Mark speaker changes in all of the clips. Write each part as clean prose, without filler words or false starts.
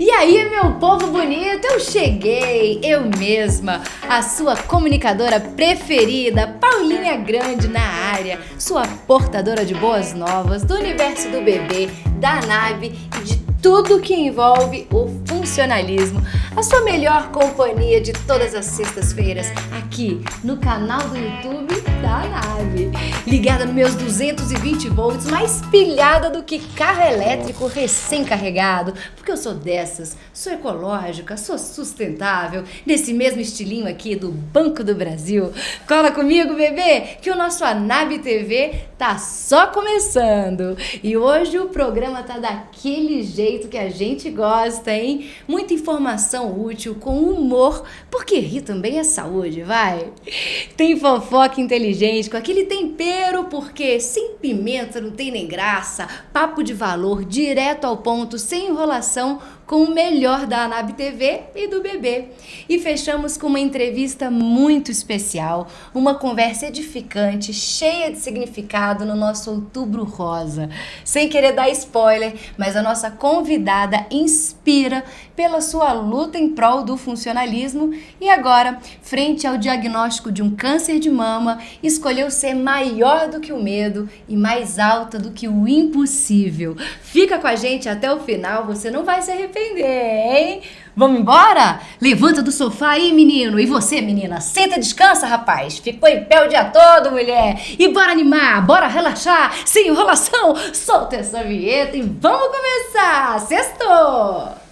Speaker 1: E aí, meu povo bonito, eu cheguei, eu mesma, a sua comunicadora preferida, Paulinha Grande na área, sua portadora de boas novas do universo do bebê, da nave e de tudo que envolve o funcionalismo. A sua melhor companhia de todas as sextas-feiras, aqui no canal do YouTube da nave. Ligada nos meus 220 volts, mais pilhada do que carro elétrico recém-carregado. Porque eu sou dessas, sou ecológica, sou sustentável, nesse mesmo estilinho aqui do Banco do Brasil. Cola comigo, bebê, que o nosso Anab TV tá só começando. E hoje o programa tá daquele jeito que a gente gosta, hein? Muita informação útil, com humor, porque rir também é saúde, vai? Tem fofoca inteligente, com aquele tempero, porque sem pimenta não tem nem graça, papo de valor, direto ao ponto, sem enrolação, com o melhor da Anab TV e do bebê. E fechamos com uma entrevista muito especial, uma conversa edificante, cheia de significado no nosso Outubro Rosa. Sem querer dar spoiler, mas a nossa convidada inspira pela sua luta em prol do funcionalismo e agora, frente ao diagnóstico de um câncer de mama, escolheu ser maior do que o medo e mais alta do que o impossível. Fica com a gente até o final, você não vai se arrepender, hein? Vamos embora? Levanta do sofá aí, menino. E você, menina? Senta e descansa, rapaz. Ficou em pé o dia todo, mulher. E bora animar, bora relaxar. Sem enrolação, solta essa vinheta e vamos começar. Sextou!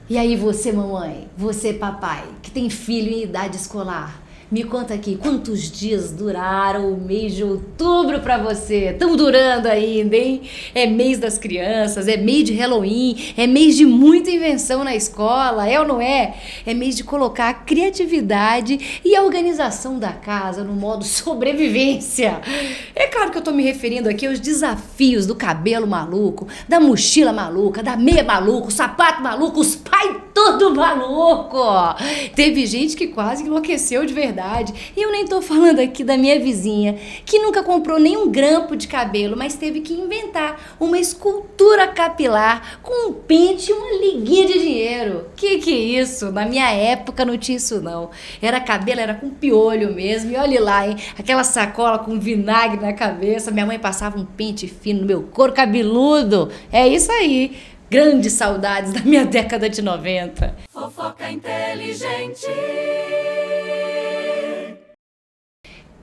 Speaker 1: E aí você, mamãe, você, papai, que tem filho em idade escolar, me conta aqui, quantos dias duraram o mês de outubro pra você? Estão durando ainda, hein? É mês das crianças, é mês de Halloween, é mês de muita invenção na escola, é ou não é? É mês de colocar a criatividade e a organização da casa no modo sobrevivência. É claro que eu tô me referindo aqui aos desafios do cabelo maluco, da mochila maluca, da meia maluca, o sapato maluco, os pais tudo maluco. Teve gente que quase enlouqueceu de verdade. E eu nem tô falando aqui da minha vizinha, que nunca comprou nenhum grampo de cabelo, mas teve que inventar uma escultura capilar com um pente e uma liguinha de dinheiro. Que é isso? Na minha época não tinha isso não. Era cabelo, era com piolho mesmo. E olha lá, hein? Aquela sacola com vinagre na cabeça. Minha mãe passava um pente fino no meu couro cabeludo. É isso aí. Grandes saudades da minha década de 90.
Speaker 2: Fofoca inteligente.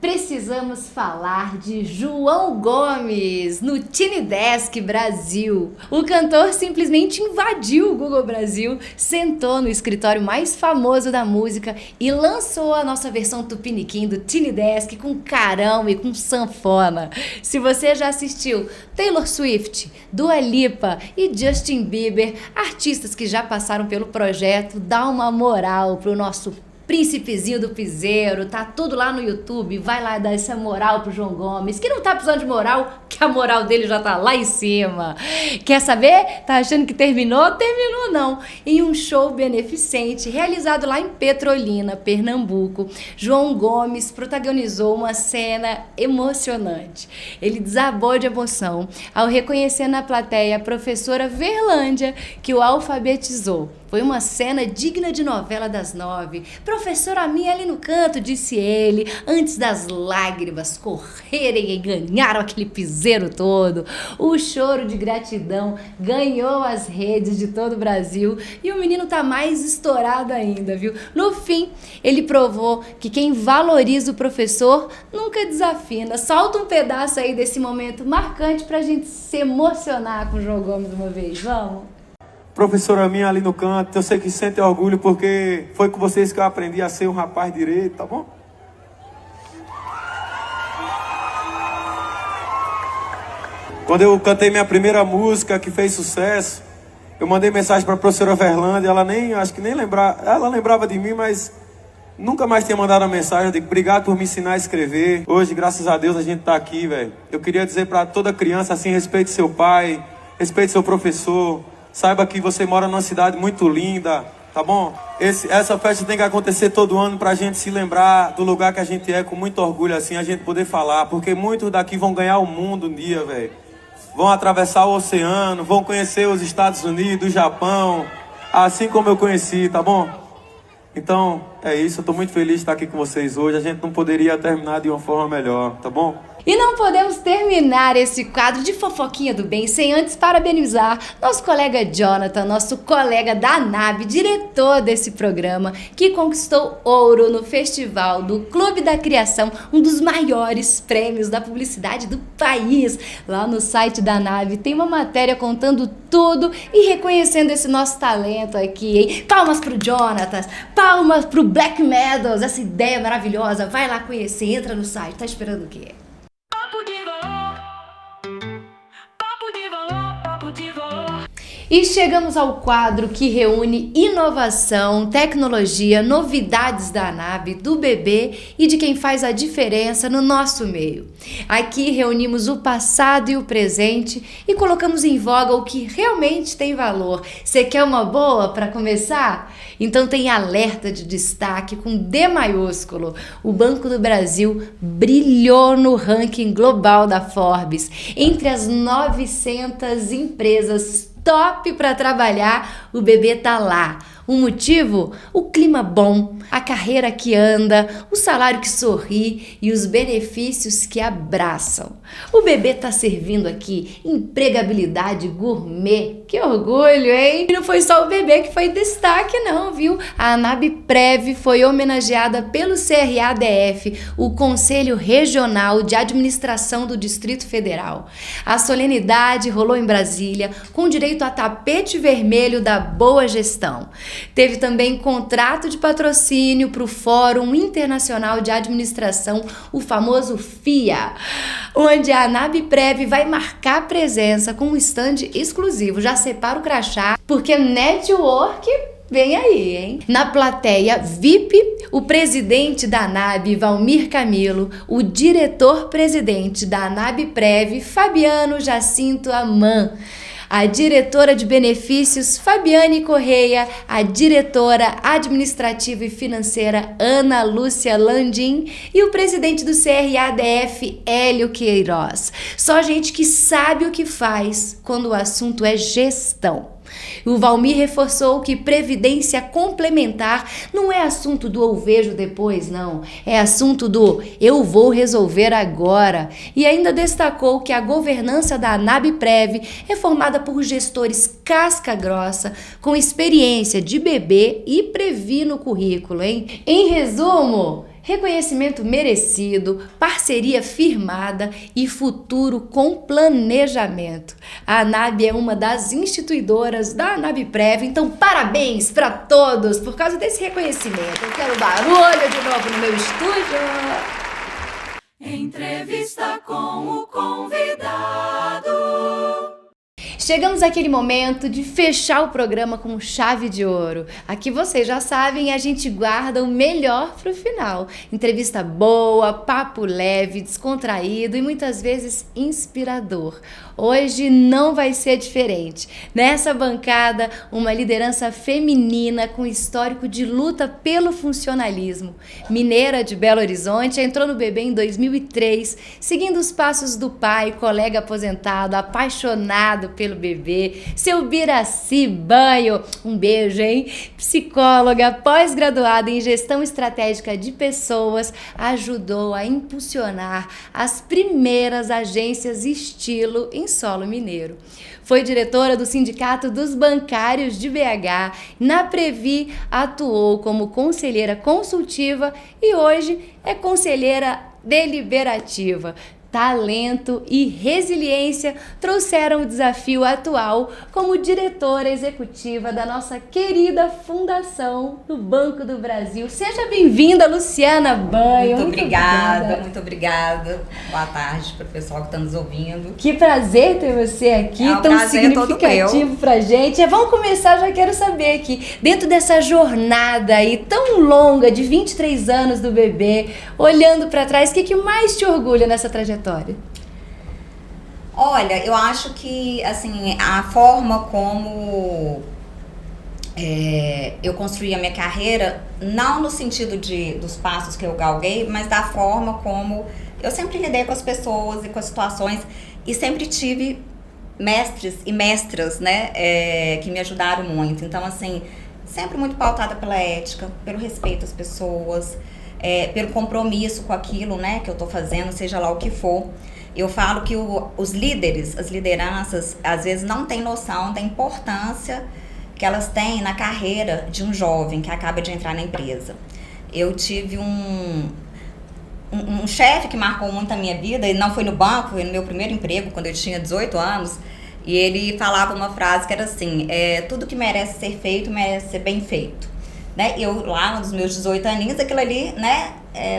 Speaker 1: Precisamos falar de João Gomes no Tiny Desk Brasil. O cantor simplesmente invadiu o Google Brasil, sentou no escritório mais famoso da música e lançou a nossa versão tupiniquim do Tiny Desk com carão e com sanfona. Se você já assistiu Taylor Swift, Dua Lipa e Justin Bieber, artistas que já passaram pelo projeto, dá uma moral pro nosso Príncipezinho do Piseiro, tá tudo lá no YouTube, vai lá dar essa moral pro João Gomes, que não tá precisando de moral, que a moral dele já tá lá em cima. Quer saber? Tá achando que terminou? Terminou não. Em um show beneficente realizado lá em Petrolina, Pernambuco, João Gomes protagonizou uma cena emocionante. Ele desabou de emoção ao reconhecer na plateia a professora Verlândia, que o alfabetizou. Foi uma cena digna de novela das 9. Professora minha ali no canto, disse ele, antes das lágrimas correrem e ganharam aquele piseiro todo. O choro de gratidão ganhou as redes de todo o Brasil e o menino tá mais estourado ainda, viu? No fim, ele provou que quem valoriza o professor nunca desafina. Solta um pedaço aí desse momento marcante pra gente se emocionar com o João Gomes uma vez, vamos?
Speaker 3: Professora minha ali no canto, eu sei que sente orgulho porque foi com vocês que eu aprendi a ser um rapaz direito, tá bom? Quando eu cantei minha primeira música que fez sucesso, eu mandei mensagem para a professora Verlândia, ela lembrava de mim, mas nunca mais tinha mandado a mensagem. Eu digo, obrigado por me ensinar a escrever. Hoje, graças a Deus, a gente tá aqui, velho. Eu queria dizer para toda criança assim, respeite seu pai, respeite seu professor. Saiba que você mora numa cidade muito linda, tá bom? Essa festa tem que acontecer todo ano pra gente se lembrar do lugar que a gente é, com muito orgulho, assim, a gente poder falar. Porque muitos daqui vão ganhar o mundo um dia, velho. Vão atravessar o oceano, vão conhecer os Estados Unidos, o Japão, assim como eu conheci, tá bom? Então, é isso, eu tô muito feliz de estar aqui com vocês hoje. A gente não poderia terminar de uma forma melhor, tá bom?
Speaker 1: E não podemos terminar esse quadro de fofoquinha do bem sem antes parabenizar nosso colega Jonathan, nosso colega da NAB, diretor desse programa, que conquistou ouro no Festival do Clube da Criação, um dos maiores prêmios da publicidade do país. Lá no site da NAB tem uma matéria contando tudo e reconhecendo esse nosso talento aqui, hein? Palmas pro Jonathan, palmas pro Black Meadows, essa ideia maravilhosa. Vai lá conhecer, entra no site, tá esperando o quê? E chegamos ao quadro que reúne inovação, tecnologia, novidades da NAB, do bebê e de quem faz a diferença no nosso meio. Aqui reunimos o passado e o presente e colocamos em voga o que realmente tem valor. Você quer uma boa para começar? Então tem alerta de destaque com D maiúsculo. O Banco do Brasil brilhou no ranking global da Forbes entre as 900 empresas top para trabalhar, o bebê tá lá. O motivo? O clima bom, a carreira que anda, o salário que sorri e os benefícios que abraçam. O bebê tá servindo aqui empregabilidade gourmet. Que orgulho, hein? E não foi só o bebê que foi destaque não, viu? A NABPREV foi homenageada pelo CRADF, o Conselho Regional de Administração do Distrito Federal. A solenidade rolou em Brasília, com direito a tapete vermelho da boa gestão. Teve também contrato de patrocínio para o Fórum Internacional de Administração, o famoso FIA, onde a NABPREV vai marcar presença com um stand exclusivo. Já separa o crachá, porque network vem aí, hein? Na plateia VIP, o presidente da NAB, Valmir Camilo, o diretor-presidente da NABPREV, Fabiano Jacinto Aman, a diretora de benefícios, Fabiane Correia, a diretora administrativa e financeira, Ana Lúcia Landim, e o presidente do CRADF, Hélio Queiroz. Só gente que sabe o que faz quando o assunto é gestão. O Valmir reforçou que previdência complementar não é assunto do eu vejo depois, não. É assunto do eu vou resolver agora. E ainda destacou que a governança da NABPREV é formada por gestores casca grossa, com experiência de bebê e previ no currículo, hein? Em resumo, reconhecimento merecido, parceria firmada e futuro com planejamento. A NAB é uma das instituidoras da NABPREV, então parabéns para todos por causa desse reconhecimento. Eu quero barulho de novo no meu estúdio.
Speaker 2: Entrevista com o convidado.
Speaker 1: Chegamos àquele momento de fechar o programa com chave de ouro. Aqui vocês já sabem, a gente guarda o melhor pro final. Entrevista boa, papo leve, descontraído e muitas vezes inspirador. Hoje não vai ser diferente. Nessa bancada, uma liderança feminina com histórico de luta pelo funcionalismo. Mineira de Belo Horizonte, entrou no bebê em 2003, seguindo os passos do pai, colega aposentado, apaixonado pelo bebê, seu Biraci Banho. Um beijo, hein? Psicóloga, pós-graduada em gestão estratégica de pessoas, ajudou a impulsionar as primeiras agências estilo em solo mineiro. Foi diretora do Sindicato dos Bancários de BH, na Previ atuou como conselheira consultiva e hoje é conselheira deliberativa. Talento e resiliência trouxeram o desafio atual como diretora executiva da nossa querida fundação do Banco do Brasil. Seja bem-vinda, Luciana Banho.
Speaker 4: Muito obrigada. Boa tarde para o pessoal que está nos ouvindo.
Speaker 1: Que prazer ter você aqui, tão significativo pra gente. Vamos começar, já quero saber aqui, dentro dessa jornada aí tão longa de 23 anos do bebê, olhando para trás, o que mais te orgulha nessa trajetória?
Speaker 4: Olha, eu acho que assim, a forma como eu construí a minha carreira não no sentido dos passos que eu galguei, mas da forma como eu sempre lidei com as pessoas e com as situações e sempre tive mestres e mestras, né, que me ajudaram muito. Então, assim, sempre muito pautada pela ética, pelo respeito às pessoas, pelo compromisso com aquilo, né, que eu tô fazendo, seja lá o que for. Eu falo que os líderes, as lideranças, às vezes não têm noção da importância que elas têm na carreira de um jovem que acaba de entrar na empresa. Eu tive um chefe que marcou muito a minha vida, e não foi no banco, foi no meu primeiro emprego, quando eu tinha 18 anos, e ele falava uma frase que era assim, tudo que merece ser feito, merece ser bem feito. Né? Eu, lá nos meus 18 aninhos, aquilo ali, né,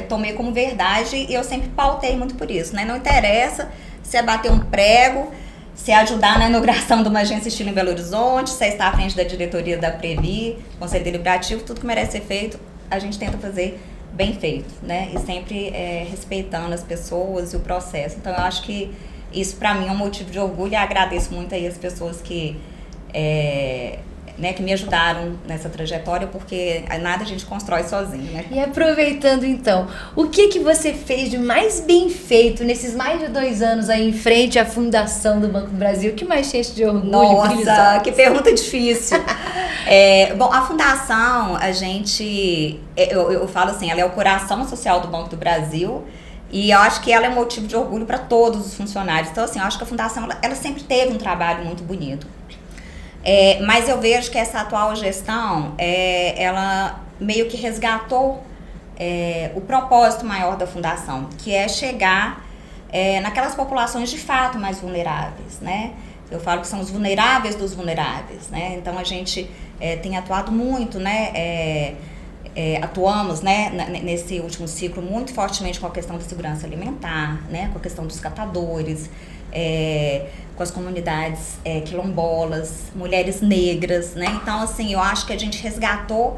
Speaker 4: tomei como verdade, e eu sempre pautei muito por isso. Né? Não interessa se é bater um prego, se ajudar na inauguração de uma agência estilo em Belo Horizonte, se está à frente da diretoria da Previ, Conselho Deliberativo, tudo que merece ser feito, a gente tenta fazer bem feito, né? E sempre respeitando as pessoas e o processo. Então, eu acho que isso, para mim, é um motivo de orgulho, e agradeço muito aí as pessoas que me ajudaram nessa trajetória, porque nada a gente constrói sozinho, né?
Speaker 1: E aproveitando então, o que você fez de mais bem feito nesses mais de 2 anos aí em frente à fundação do Banco do Brasil? O que mais te enche de orgulho?
Speaker 4: Nossa, que pergunta difícil. Bom, a fundação, a gente, eu falo assim, ela é o coração social do Banco do Brasil, e eu acho que ela é um motivo de orgulho para todos os funcionários. Então, assim, eu acho que a fundação, ela sempre teve um trabalho muito bonito. Mas eu vejo que essa atual gestão, ela meio que resgatou o propósito maior da fundação, que é chegar naquelas populações de fato mais vulneráveis, né? Eu falo que são os vulneráveis dos vulneráveis, né? Então a gente tem atuado muito, né? Atuamos, né, nesse último ciclo muito fortemente com a questão da segurança alimentar, né? Com a questão dos catadores, com as comunidades quilombolas, mulheres negras, né? Então, assim, eu acho que a gente resgatou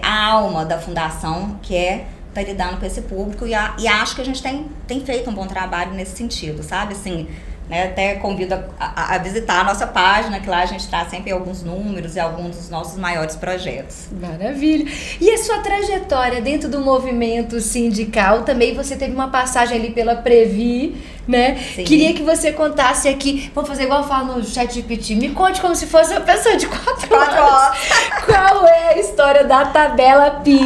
Speaker 4: a alma da fundação, que tá lidando com esse público, e acho que a gente tem feito um bom trabalho nesse sentido, sabe? Assim, né, até convido a visitar a nossa página, que lá a gente traz sempre alguns números e alguns dos nossos maiores projetos.
Speaker 1: Maravilha! E a sua trajetória dentro do movimento sindical, também você teve uma passagem ali pela Previ, né?
Speaker 4: Sim.
Speaker 1: Queria que você contasse aqui, vamos fazer igual eu falo no ChatGPT, me conte como se fosse uma pessoa de 4 anos. Qual é a história da tabela PIP?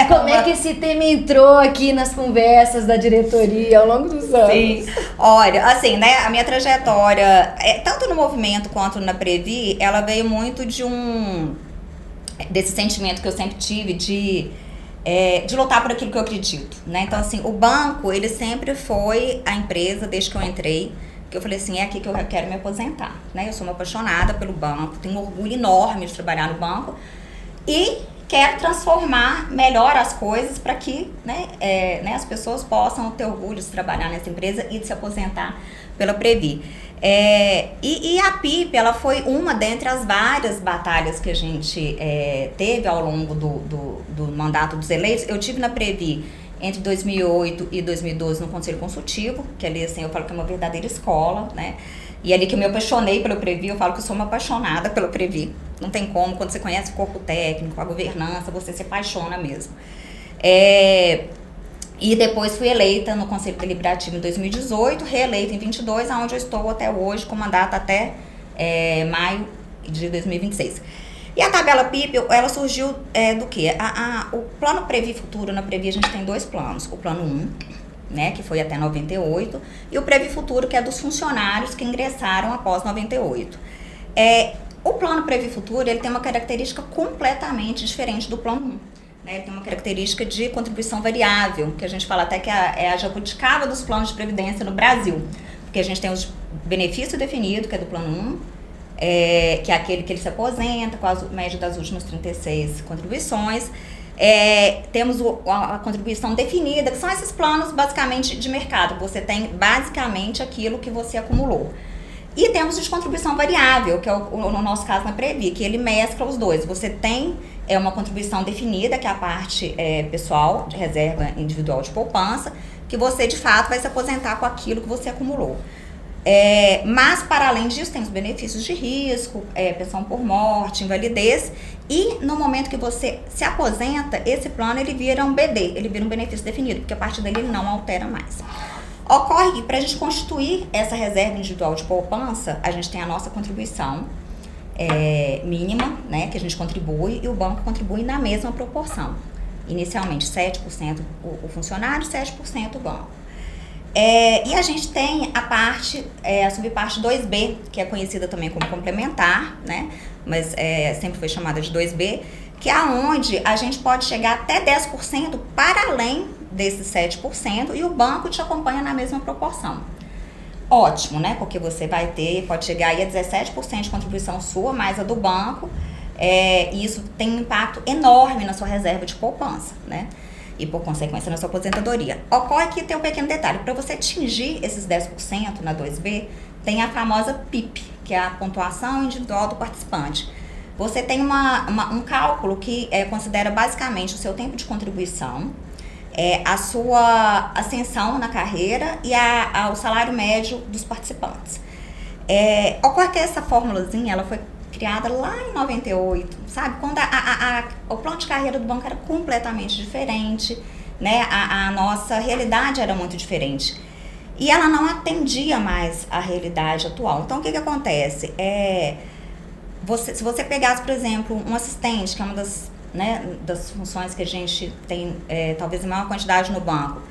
Speaker 1: Como é que esse tema entrou aqui nas conversas da diretoria ao longo dos anos?
Speaker 4: Sim. Olha, assim, né, a minha trajetória, tanto no movimento quanto na Previ, ela veio muito desse sentimento que eu sempre tive de lutar por aquilo que eu acredito, né? Então, assim, o banco, ele sempre foi a empresa, desde que eu entrei, que eu falei assim, é aqui que eu quero me aposentar, né? Eu sou uma apaixonada pelo banco, tenho um orgulho enorme de trabalhar no banco e quero transformar melhor as coisas para que as pessoas possam ter orgulho de trabalhar nessa empresa e de se aposentar pela Previ. E a PIP, ela foi uma dentre as várias batalhas que a gente teve ao longo do mandato dos eleitos. Eu tive na Previ entre 2008 e 2012 no Conselho Consultivo, que ali, assim, eu falo que é uma verdadeira escola, né? E ali que eu me apaixonei pelo Previ, eu falo que eu sou uma apaixonada pelo Previ. Não tem como, quando você conhece o corpo técnico, a governança, você se apaixona mesmo. E depois fui eleita no Conselho Deliberativo em 2018, reeleita em 22, onde eu estou até hoje, com mandato até maio de 2026. E a tabela PIP, ela surgiu do quê? O plano Previ Futuro, na Previ a gente tem 2 planos. O plano 1, né, que foi até 98, e o Previ Futuro, que é dos funcionários que ingressaram após 98. O plano Previ Futuro, ele tem uma característica completamente diferente do plano 1. Ele tem uma característica de contribuição variável, que a gente fala até que é a jabuticaba dos planos de previdência no Brasil. Porque a gente tem os benefícios definidos, que é do plano 1, que é aquele que ele se aposenta com a média das últimas 36 contribuições. Temos a contribuição definida, que são esses planos basicamente de mercado. Você tem basicamente aquilo que você acumulou. E temos de contribuição variável, que é no nosso caso na Previ, que ele mescla os dois. Você tem uma contribuição definida, que é a parte pessoal, de reserva individual de poupança, que você de fato vai se aposentar com aquilo que você acumulou. Mas, para além disso, tem os benefícios de risco, pensão por morte, invalidez. E no momento que você se aposenta, esse plano ele vira um BD, ele vira um benefício definido, porque a partir dele ele não altera mais. Ocorre que para a gente constituir essa reserva individual de poupança, a gente tem a nossa contribuição mínima, né, que a gente contribui, e o banco contribui na mesma proporção. Inicialmente 7% o funcionário, 7% o banco. E a gente tem a subparte 2B, que é conhecida também como complementar, né? Mas sempre foi chamada de 2B, que é onde a gente pode chegar até 10% para além desses 7% e o banco te acompanha na mesma proporção. Ótimo, né? Porque você pode chegar aí a 17% de contribuição sua, mais a do banco, e isso tem um impacto enorme na sua reserva de poupança, né? E por consequência na sua aposentadoria. Ocorre que tem um pequeno detalhe, para você atingir esses 10% na 2B, tem a famosa PIP, que é a pontuação individual do participante. Você tem um cálculo que considera basicamente o seu tempo de contribuição, a sua ascensão na carreira e o salário médio dos participantes. Ocorre que essa formulazinha, ela foi criada lá em 98, sabe? Quando o plano de carreira do banco era completamente diferente, né? A nossa realidade era muito diferente. E ela não atendia mais a realidade atual. Então, o que acontece? Se você pegasse, por exemplo, um assistente, que é uma das funções que a gente tem, talvez a maior quantidade no banco,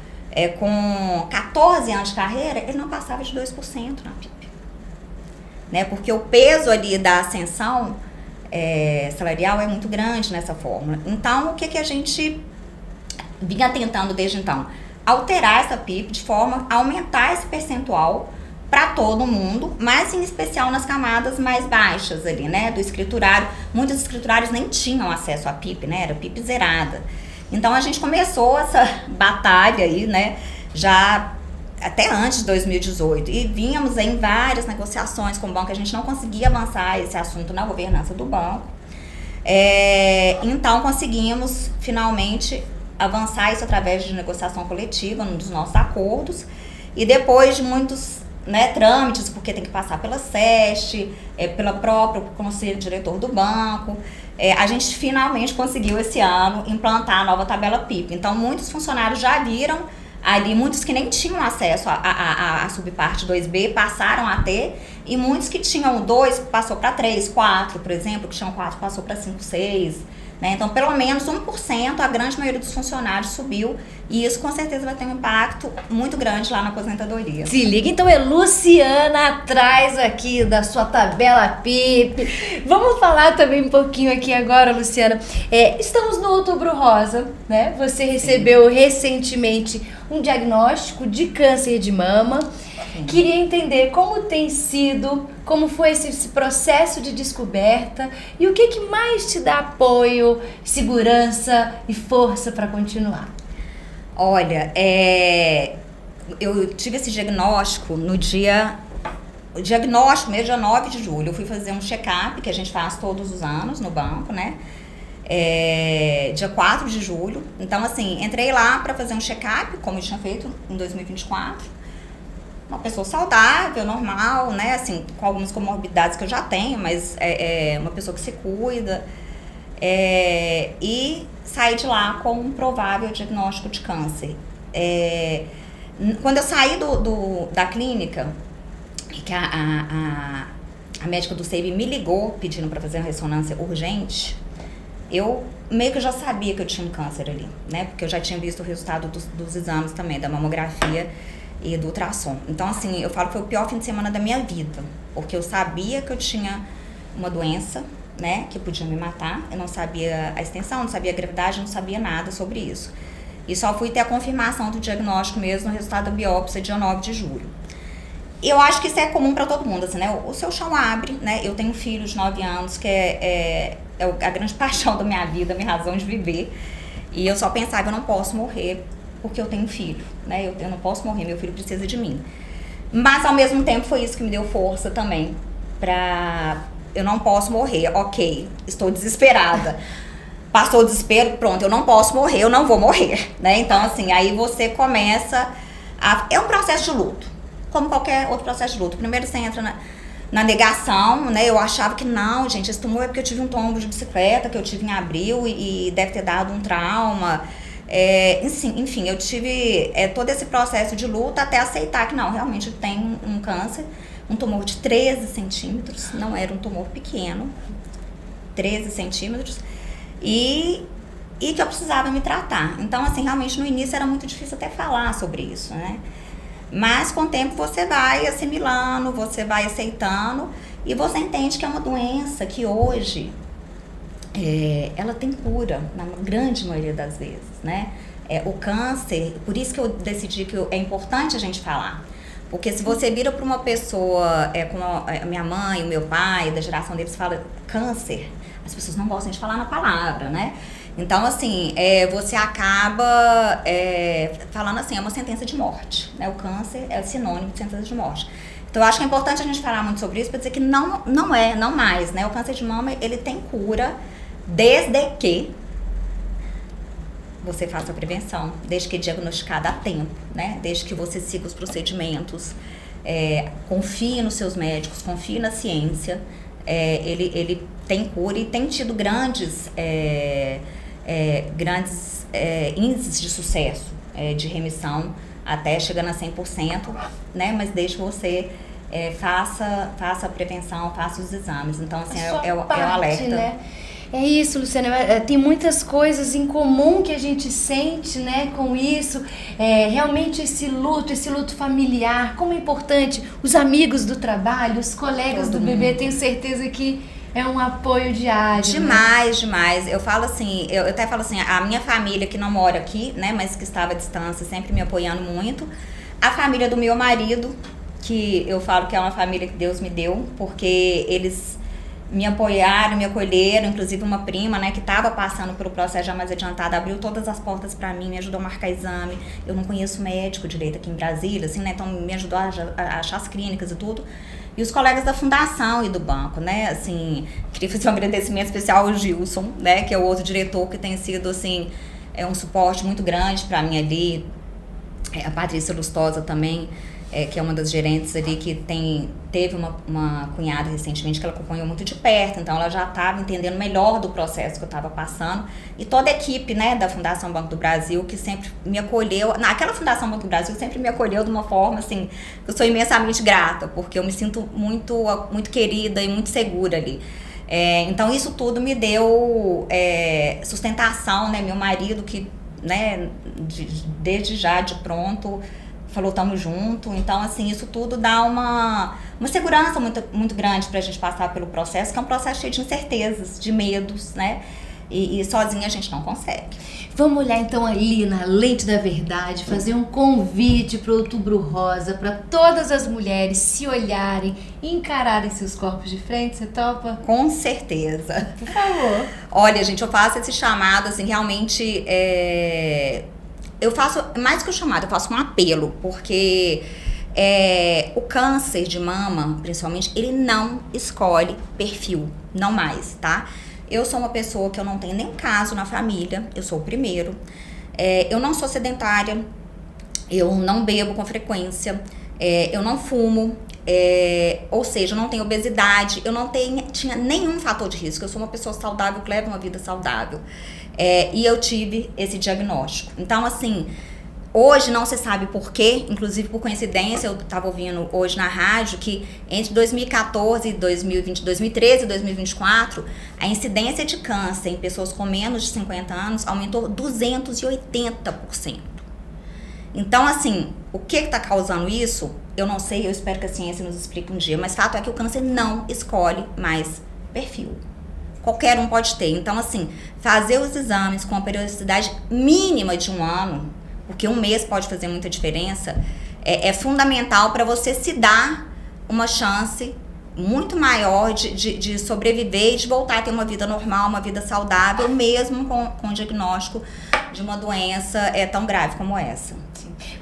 Speaker 4: com 14 anos de carreira, ele não passava de 2% na PIP. Né? Porque o peso ali da ascensão salarial é muito grande nessa fórmula. Então, o que a gente vinha tentando desde então? Alterar essa PIP de forma a aumentar esse percentual para todo mundo, mas em especial nas camadas mais baixas ali, né, do escriturário. Muitos escriturários nem tinham acesso à PIP, né, era PIP zerada. Então a gente começou essa batalha aí, né, já até antes de 2018, e vínhamos em várias negociações com o banco, a gente não conseguia avançar esse assunto na governança do banco. Então conseguimos finalmente avançar isso através de negociação coletiva, num dos nossos acordos, e depois de muitos trâmites, porque tem que passar pela SEST, pelo próprio conselho diretor do banco, a gente finalmente conseguiu esse ano implantar a nova tabela PIP. Então muitos funcionários já viram ali, muitos que nem tinham acesso à subparte 2B passaram a ter, e muitos que tinham 2 passou para 3, 4, por exemplo, que tinham 4 passou para 5, 6, né? Então pelo menos 1%, a grande maioria dos funcionários subiu, e isso com certeza vai ter um impacto muito grande lá na aposentadoria.
Speaker 1: Se liga, então é Luciana atrás aqui da sua tabela PIP. Vamos falar também um pouquinho aqui agora, Luciana. Estamos no Outubro Rosa, né? Você recebeu recentemente um diagnóstico de câncer de mama. Sim. Queria entender como tem sido, como foi esse processo de descoberta e o que mais te dá apoio, segurança e força para continuar.
Speaker 4: Olha, eu tive esse diagnóstico no dia 9 de julho. Eu fui fazer um check-up que a gente faz todos os anos no banco, né? Dia 4 de julho. Então, assim, entrei lá para fazer um check-up, como eu tinha feito em 2024. Uma pessoa saudável, normal, né? Assim, com algumas comorbidades que eu já tenho, mas uma pessoa que se cuida. E saí de lá com um provável diagnóstico de câncer. Quando eu saí da clínica, que a médica do CEIB me ligou pedindo para fazer uma ressonância urgente, eu meio que já sabia que eu tinha um câncer ali, né? Porque eu já tinha visto o resultado dos exames também, da mamografia e do ultrassom. Então, assim, eu falo que foi o pior fim de semana da minha vida, porque eu sabia que eu tinha uma doença, né, que podia me matar. Eu não sabia a extensão, não sabia a gravidade, não sabia nada sobre isso. E só fui ter a confirmação do diagnóstico mesmo no resultado da biópsia, dia 9 de julho. Eu acho que isso é comum para todo mundo, assim, né? O seu chão abre, né? Eu tenho um filho de 9 anos que é a grande paixão da minha vida, a minha razão de viver. E eu só pensava, eu não posso morrer porque eu tenho um filho, né? Eu não posso morrer, meu filho precisa de mim. Mas, ao mesmo tempo, foi isso que me deu força também para... Eu não posso morrer, ok, estou desesperada. Passou o desespero, pronto, eu não posso morrer, eu não vou morrer, né? Então, assim, aí você começa é um processo de luto, como qualquer outro processo de luto. Primeiro você entra na negação, né? Eu achava que não, gente, esse tumor é porque eu tive um tombo de bicicleta que eu tive em abril e deve ter dado um trauma. Enfim, eu tive todo esse processo de luta até aceitar que não, realmente tem um câncer, um tumor de 13 centímetros, não era um tumor pequeno, 13 centímetros, e que eu precisava me tratar. Então, assim, realmente no início era muito difícil até falar sobre isso, né? Mas com o tempo você vai assimilando, você vai aceitando e você entende que é uma doença que hoje ela tem cura, na grande maioria das vezes, né? O câncer, por isso que eu decidi que é importante a gente falar. Porque se você vira para uma pessoa, como a minha mãe, o meu pai, da geração deles, fala câncer, as pessoas não gostam de falar na palavra, né? Então, assim, você acaba falando assim, é uma sentença de morte, né? O câncer é sinônimo de sentença de morte. Então, eu acho que é importante a gente falar muito sobre isso para dizer que não mais, né? O câncer de mama, ele tem cura desde que você faça a prevenção, desde que é diagnosticada a tempo, né? Desde que você siga os procedimentos, confie nos seus médicos, confie na ciência, ele tem cura e tem tido grandes índices de sucesso, de remissão, até chegando a 100%, né? Mas desde que você faça a prevenção, faça os exames. Então, assim, é o alerta.
Speaker 1: Né? É isso, Luciana, tem muitas coisas em comum que a gente sente, né, com isso, realmente esse luto familiar, como é importante, os amigos do trabalho, os colegas do bebê, tenho certeza que é um apoio diário.
Speaker 4: Demais, né? Demais. Eu falo assim, eu até falo assim, a minha família que não mora aqui, né, mas que estava à distância, sempre me apoiando muito, a família do meu marido, que eu falo que é uma família que Deus me deu, porque eles me apoiaram, me acolheram, inclusive uma prima, né, que estava passando pelo processo já mais adiantado, abriu todas as portas para mim, me ajudou a marcar exame. Eu não conheço médico direito aqui em Brasília, assim, né, então me ajudou a achar as clínicas e tudo. E os colegas da fundação e do banco, né, assim, queria fazer um agradecimento especial ao Gilson, né, que é o outro diretor que tem sido, assim, um suporte muito grande para mim ali, a Patrícia Lustosa também, que é uma das gerentes ali que teve uma cunhada recentemente que ela acompanhou muito de perto, então ela já estava entendendo melhor do processo que eu estava passando, e toda a equipe, né, da Fundação Banco do Brasil, que sempre me acolheu, naquela Fundação Banco do Brasil sempre me acolheu de uma forma, assim, que eu sou imensamente grata, porque eu me sinto muito, muito querida e muito segura ali. Então isso tudo me deu sustentação, né, meu marido que, né, desde já, de pronto, falou, tamo junto. Então, assim, isso tudo dá uma segurança muito, muito grande pra gente passar pelo processo, que é um processo cheio de incertezas, de medos, né? E sozinha a gente não consegue.
Speaker 1: Vamos olhar então ali na lente da verdade, fazer um convite para o Outubro Rosa, para todas as mulheres se olharem e encararem seus corpos de frente. Você topa?
Speaker 4: Com certeza.
Speaker 1: Por favor.
Speaker 4: Olha, gente, eu faço esse chamado, assim, realmente... Eu faço, mais que o chamado, eu faço um apelo, porque o câncer de mama, principalmente, ele não escolhe perfil, não mais, tá? Eu sou uma pessoa que eu não tenho nenhum caso na família, eu sou o primeiro. Eu não sou sedentária, eu não bebo com frequência, eu não fumo, ou seja, eu não tenho obesidade, eu não tinha nenhum fator de risco, eu sou uma pessoa saudável que leva uma vida saudável. E eu tive esse diagnóstico. Então, assim, hoje não se sabe por quê, inclusive por coincidência, eu estava ouvindo hoje na rádio que entre 2014 e 2013 e 2024, a incidência de câncer em pessoas com menos de 50 anos aumentou 280%. Então, assim, o que está causando isso? Eu não sei, eu espero que a ciência nos explique um dia, mas fato é que o câncer não escolhe mais perfil. Qualquer um pode ter. Então, assim, fazer os exames com a periodicidade mínima de 1 ano, porque 1 mês pode fazer muita diferença, é fundamental para você se dar uma chance muito maior de sobreviver e de voltar a ter uma vida normal, uma vida saudável, mesmo com o diagnóstico de uma doença tão grave como essa.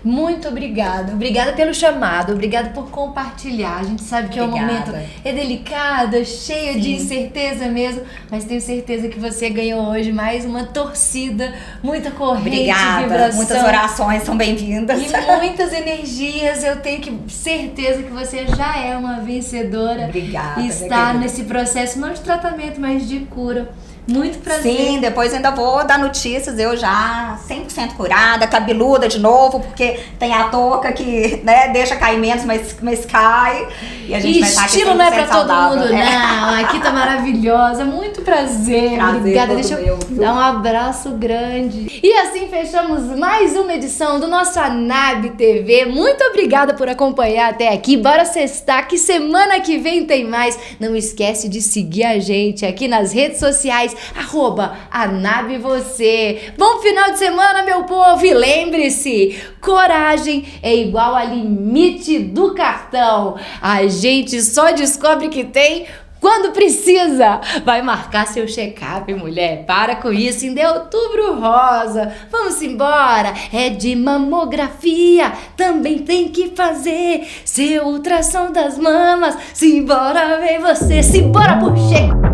Speaker 1: Muito obrigada. Obrigada pelo chamado, obrigada por compartilhar. A gente sabe que
Speaker 4: Obrigada.
Speaker 1: é um momento delicado, cheio de incerteza mesmo, mas tenho certeza que você ganhou hoje mais uma torcida, muita corrente,
Speaker 4: Obrigada.
Speaker 1: vibração.
Speaker 4: Muitas orações são bem-vindas.
Speaker 1: E muitas energias. Eu tenho certeza que você já é uma vencedora.
Speaker 4: Obrigada.
Speaker 1: E está nesse processo não de tratamento, mas de cura. Muito prazer.
Speaker 4: Sim, depois ainda vou dar notícias, eu já 100% curada, cabeluda de novo, porque tem a touca que, né, deixa cair menos, mas cai. E a gente vai estar aqui
Speaker 1: estilo não é pra todo
Speaker 4: saudável,
Speaker 1: mundo,
Speaker 4: né?
Speaker 1: não. Aqui tá maravilhosa. Muito prazer. Obrigada. Deixa eu dar um abraço grande. E assim fechamos mais uma edição do nosso Anab TV. Muito obrigada por acompanhar até aqui. Bora sextar, que semana que vem tem mais. Não esquece de seguir a gente aqui nas redes sociais, @AnabVocê. Bom final de semana, meu povo. E lembre-se, coragem é igual a limite do cartão. A gente só descobre que tem quando precisa. Vai marcar seu check-up, mulher. Para com isso, ainda é Outubro Rosa. Vamos embora. É de mamografia. Também tem que fazer seu ultrassom das mamas. Simbora, vem você. Simbora por check.